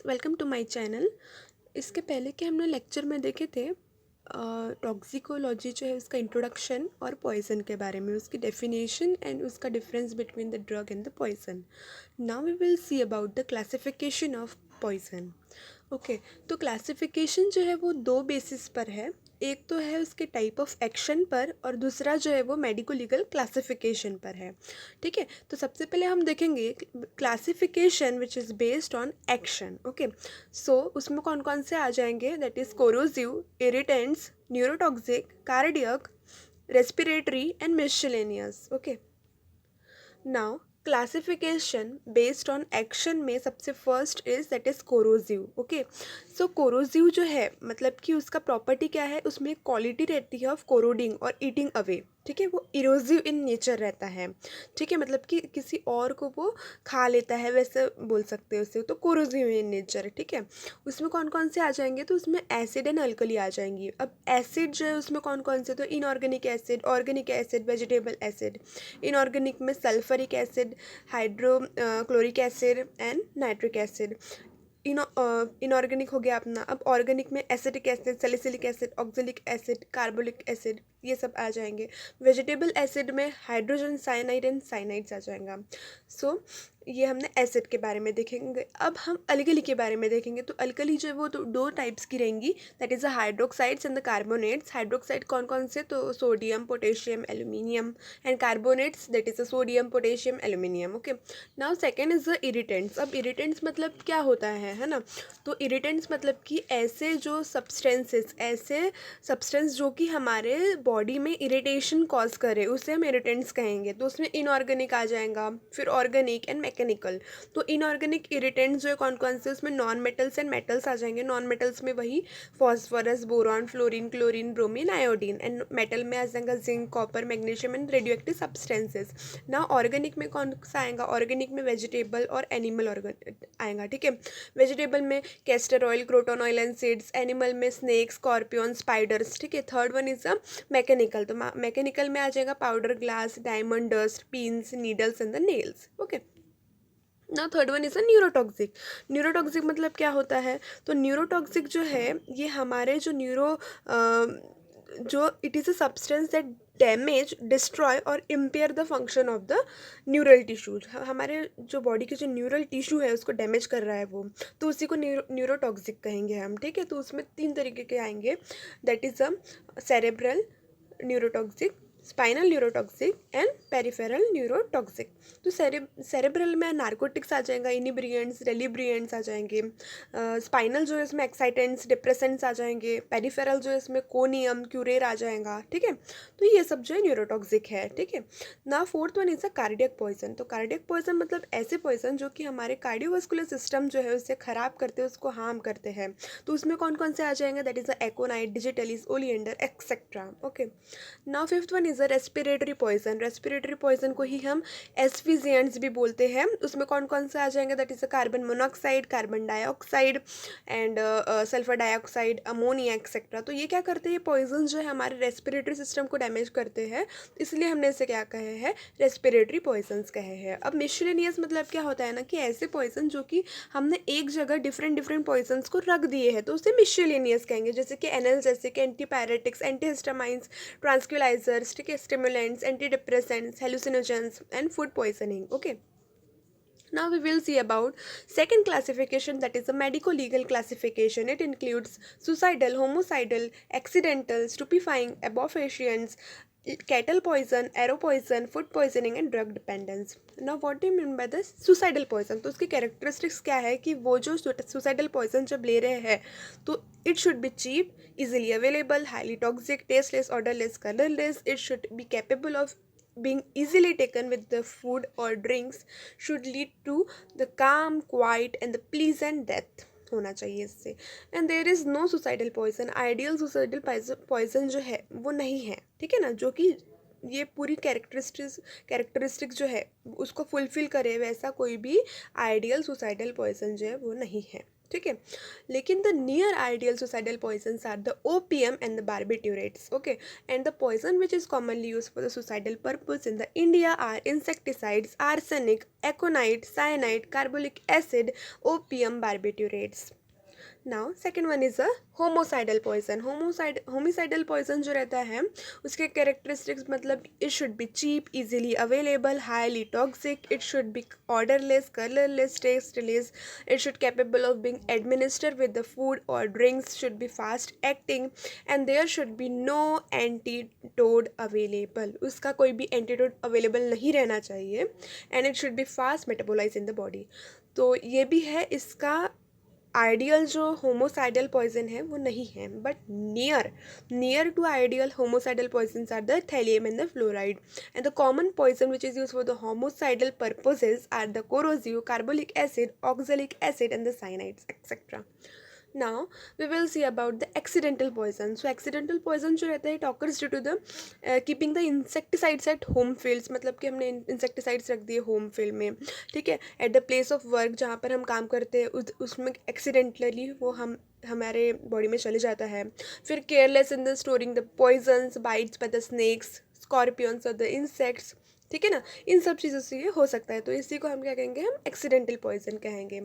Welcome to my channel. इसके पहले के हमने लेक्चर में देखे थे टॉक्सिकोलॉजी जो है उसका इंट्रोडक्शन और पॉइजन के बारे में, उसकी डेफिनेशन एंड उसका difference between the drug and the poison. Now we will see about the classification of poison. Okay, तो क्लासिफिकेशन जो है वो दो बेसिस पर है। एक तो है उसके टाइप ऑफ एक्शन पर और दूसरा जो है वो मेडिको लीगल क्लासिफिकेशन पर है। ठीक है, तो सबसे पहले हम देखेंगे classification which is based on action. Okay, so उसमें कौन कौन से आ जाएंगे, that is corrosive, irritants, neurotoxic, cardiac, respiratory and miscellaneous. Okay, now classification based on action में सबसे first is that is corrosive. Okay, so corrosive जो है मतलब कि उसका प्रॉपर्टी क्या है, उसमें क्वालिटी रहती है ऑफ कोरोडिंग और ईटिंग अवे। ठीक है, वो इरोजिव इन नेचर रहता है। ठीक है, मतलब कि किसी और को वो खा लेता है, वैसे बोल सकते हैं उसे, तो कोरोसिव इन नेचर। ठीक है, उसमें कौन कौन से आ जाएंगे, तो उसमें एसिड एंड अल्कली आ जाएंगी। अब एसिड जो है उसमें कौन कौन से, तो inorganic acid, organic acid, vegetable acid. Inorganic में sulphuric acid, hydrochloric acid and nitric acid. Inorganic हो गया अपना। अब ऑर्गेनिक में acetic acid, salicylic acid, oxalic acid, carbolic acid, ये सब आ जाएंगे। वेजिटेबल एसिड में हाइड्रोजन साइनाइड एंड साइनाइड्स आ जाएगा। सो ये हमने एसिड के बारे में देखेंगे। अब हम अल्कली के बारे में देखेंगे। तो अल्कली जो है वो तो दो टाइप्स की रहेंगी, that is the hydroxides and the carbonates. Hydroxide कौन कौन से, तो sodium, potassium, aluminium, and carbonates that is the sodium, potassium, aluminium. Okay, now second is the irritants. अब इरिटेंट्स मतलब क्या होता है ना, तो इरिटेंट्स मतलब कि ऐसे जो सब्सटेंसेस, ऐसे सब्सटेंस जो कि हमारे बॉडी में इरिटेशन कॉज करे, उसे हम इरिटेंट्स कहेंगे। तो उसमें इनऑर्गेनिक आ जाएगा, फिर ऑर्गेनिक एंड मैकेनिकल। तो इनऑर्गेनिक इरिटेंट्स जो है कौन कौन से, उसमें नॉन मेटल्स एंड मेटल्स आ जाएंगे। नॉन मेटल्स में वही phosphorus, boron, fluorine, chlorine, bromine, iodine. And metal में आ जाएगा zinc, copper, magnesium and radio active substances. ना ऑर्गेनिक में कौन सा आएगा, ऑर्गेनिक में वेजिटेबल और एनिमल ऑर्गन आएगा। ठीक है, वेजिटेबल में castor oil, croton oil and seeds. Animal में स्नेक, स्कॉर्पियन, स्पाइडर्स। ठीक है, third one is a mechanical. तो मैकेनिकल में आ जाएगा powder, glass, diamond dust, pins, needles and the nails. Okay, ना third one is a neurotoxic. Neurotoxic मतलब क्या होता है, तो न्यूरोटॉक्सिक जो है ये हमारे जो जो it is a substance that damage, destroy और impair the function of the neural tissues. हमारे जो बॉडी के जो न्यूरल टिश्यू है उसको डैमेज कर रहा है वो, तो उसी को न्यूरोटॉक्सिक कहेंगे हम। ठीक है, तो उसमें तीन तरीके के आएंगे, that is a cerebral neurotoxic, spinal neurotoxic and peripheral neurotoxic. तो सेरेब्रल में नार्कोटिक्स आ जाएगा, इनिब्रियंट्स, रेलिब्रियंट्स आ जाएंगे। स्पाइनल जो है इसमें एक्साइटेंट्स, डिप्रेसेंट्स आ जाएंगे। पेरिफेरल जो है इसमें कोनियम, क्यूरेर आ जाएगा। ठीक है, तो ये सब जो है न्यूरोटॉक्सिक है। ठीक है, ना fourth one is a cardiac poison. तो कार्डियक पॉइजन मतलब ऐसे पॉइजन जो कि हमारे कार्डियोवास्कुलर सिस्टम जो है उसे खराब करते हैं, उसको हार्म करते हैं। तो उसमें कौन कौन से आ जाएंगे, that is a aconite, digitalis, oleander etcetera. Okay, now fifth one is a respiratory poison. Respiratory poison को ही हम एसफिजिएंट्स भी बोलते हैं। उसमें कौन कौन से आ जाएंगे, that is a carbon monoxide, carbon dioxide and sulphur dioxide, ammonia etcetera. तो ये क्या करते हैं, ये पॉइजन जो है हमारे रेस्पिरेटरी सिस्टम को डैमेज करते हैं, इसलिए हमने इसे क्या कहे हैं, रेस्पिरेटरी पॉइजन्स कहे हैं। अब मिसलेनियस मतलब क्या होता है ना, कि ऐसे पॉइजन जो कि हमने एक जगह डिफरेंट डिफरेंट पॉइजन्स को रख दिए हैं, तो उसे मिसलेनियस कहेंगे। जैसे कि एनाल्जेसिक, एंटीपायरेटिक्स, एंटीहिस्टामाइंस, ट्रांसक्यूलाइजर्स, ठीक है, stimulants, anti depressants, hallucinogens and food poisoning. Okay, now we will see about second classification, that is the medico-legal classification. It includes suicidal, homicidal, accidental, stupefying, abortifacients, cattle poison, arrow poison, food poisoning and drug dependence. Now what do you mean by this suicidal poison? तो उसकी characteristics क्या है कि वो जो suicidal poison जब ले रहे हैं तो it should be cheap, easily available, highly toxic, tasteless, odorless, colorless. It should be capable of being easily taken with the food or drinks, should lead to the calm, quiet and the pleasant death होना चाहिए इससे। And there is no suicidal poison. Ideal suicidal poison जो है वो नहीं है। ठीक है ना, जो कि ये पूरी कैरेक्टरिस्टिक जो है उसको फुलफिल करे, वैसा कोई भी आइडियल सुसाइडल पॉइजन जो है वो नहीं है। ठीक है. लेकिन the near ideal suicidal poisons are the opium and the barbiturates. Okay, and the poison which is commonly used for the suicidal purpose in the India are insecticides, arsenic, aconite, cyanide, carbolic acid, opium, barbiturates. Now second one is a homicidal poison. Homicidal poison जो रहता है उसके characteristics मतलब it should be cheap, easily available, highly toxic, it should be odourless, colourless, tasteless, it should capable of being administer with the food और drinks, should be fast acting and there should be no antidote available. उसका कोई भी antidote available नहीं रहना चाहिए and it should be fast metabolise in the body. तो ये भी है इसका आइडियल जो होमोसाइडल पॉइजन है वो नहीं है, but near to ideal homicidal poisons are the thallium and the fluoride. And the common poison which is use for the homicidal purposes are the corrosive, carbolic acid, oxalic acid and the cyanides etcetera. Now we will see about the accidental poison. So accidental poison जो रहता है it occurs due to the keeping the insecticides at home fields. मतलब कि हमने insecticides रख दिए home field में, ठीक है, at the place of work जहाँ पर हम काम करते हैं उसमें accidentally वो हमारे बॉडी में चले जाता है. फिर careless in the storing the poisons, bites by the snakes, scorpions or the insects, ठीक है ना, इन सब चीज़ों से ये हो सकता है. तो इसी को हम क्या कहेंगे, हम एक्सीडेंटल पॉइजन कहेंगे.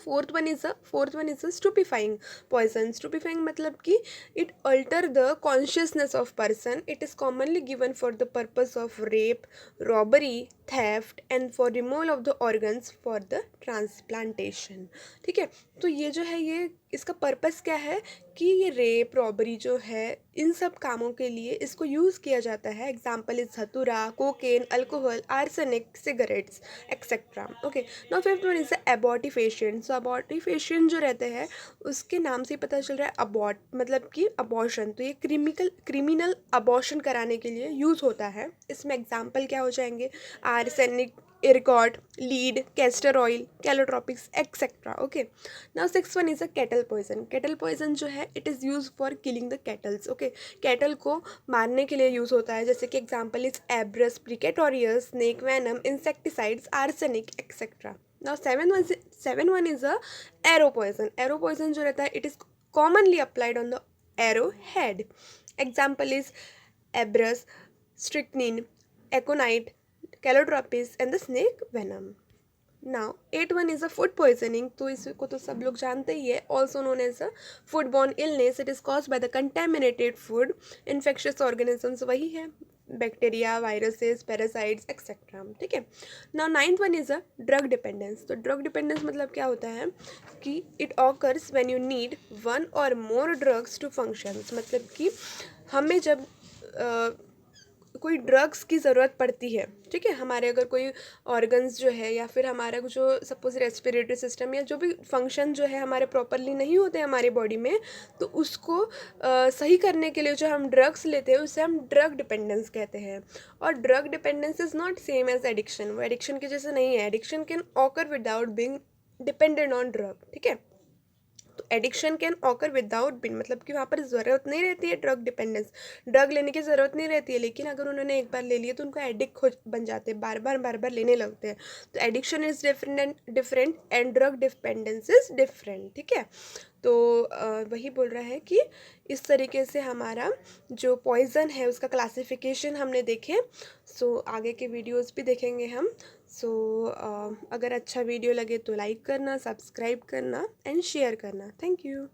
Fourth one is a stupefying poison. Stupefying मतलब कि it alter the consciousness of person. It is commonly given for the purpose of rape, robbery, theft and for removal of the organs for the transplantation. ठीक है, तो ये जो है ये इसका पर्पस क्या है कि ये रेप, रॉबरी जो है इन सब कामों के लिए इसको यूज़ किया जाता है. Example is dhatura, cocaine, alcohol, arsenic, cigarettes etcetera. Okay, now fifth one is the abortifacient. So abortifacient जो रहते हैं उसके नाम से ही पता चल रहा है अबॉर्ट मतलब कि अबॉर्शन. तो ये क्रिमिनल अबॉर्शन कराने के लिए यूज़ होता है. इसमें एग्जाम्पल क्या हो जाएंगे, arsenic, ergot, lead, castor oil, calotropis etcetera. Okay, now six one is a cattle poison. Cattle poison जो है it is use for killing the cattles. Okay, cattle को मारने के लिए यूज़ होता है. जैसे कि example is abrus, precatorius, snake venom, insecticides, arsenic etcetera. Now seven one is a arrow poison. Arrow poison जो रहता है it is commonly applied on the arrow head. Example is abrus, strychnine, aconite, calotropis and the snake venom. Now eight one is a food poisoning. तो इसको तो सब लोग जानते ही है. Also known as a food borne illness. It is cause by the contaminated food. Infectious organisms वही है, बैक्टीरिया, वायरसेस, पैरासाइट्स एक्सेट्रा. ठीक है, now ninth one is a drug dependence. तो ड्रग डिपेंडेंस मतलब क्या होता है कि it occurs when you need one और मोर ड्रग्स टू फंक्शंस. मतलब कि हमें जब कोई ड्रग्स की ज़रूरत पड़ती है, ठीक है, हमारे अगर कोई ऑर्गन्स जो है या फिर हमारा जो सपोज रेस्पिरेटरी सिस्टम या जो भी फंक्शन जो है हमारे प्रॉपरली नहीं होते हमारी बॉडी में, तो उसको सही करने के लिए जो हम ड्रग्स लेते हैं उसे हम ड्रग डिपेंडेंस कहते हैं. और drug dependence is not same as addiction. वो एडिक्शन के जैसे नहीं है. Addiction can occur without being dependent on drug. ठीक है, तो addiction can occur without being मतलब कि वहाँ पर ज़रूरत नहीं रहती है ड्रग डिपेंडेंस, ड्रग लेने की ज़रूरत नहीं रहती है. लेकिन अगर उन्होंने एक बार ले लिया तो उनको एडिक्ट हो बन जाते हैं, बार बार लेने लगते हैं. तो addiction is different and drug dependence is different. ठीक है, तो वही बोल रहा है कि इस तरीके से हमारा जो पॉइज़न है उसका क्लासिफिकेशन हमने देखे. सो आगे के वीडियोस भी देखेंगे हम. सो अगर अच्छा वीडियो लगे तो लाइक करना, सब्सक्राइब करना एंड शेयर करना. Thank you.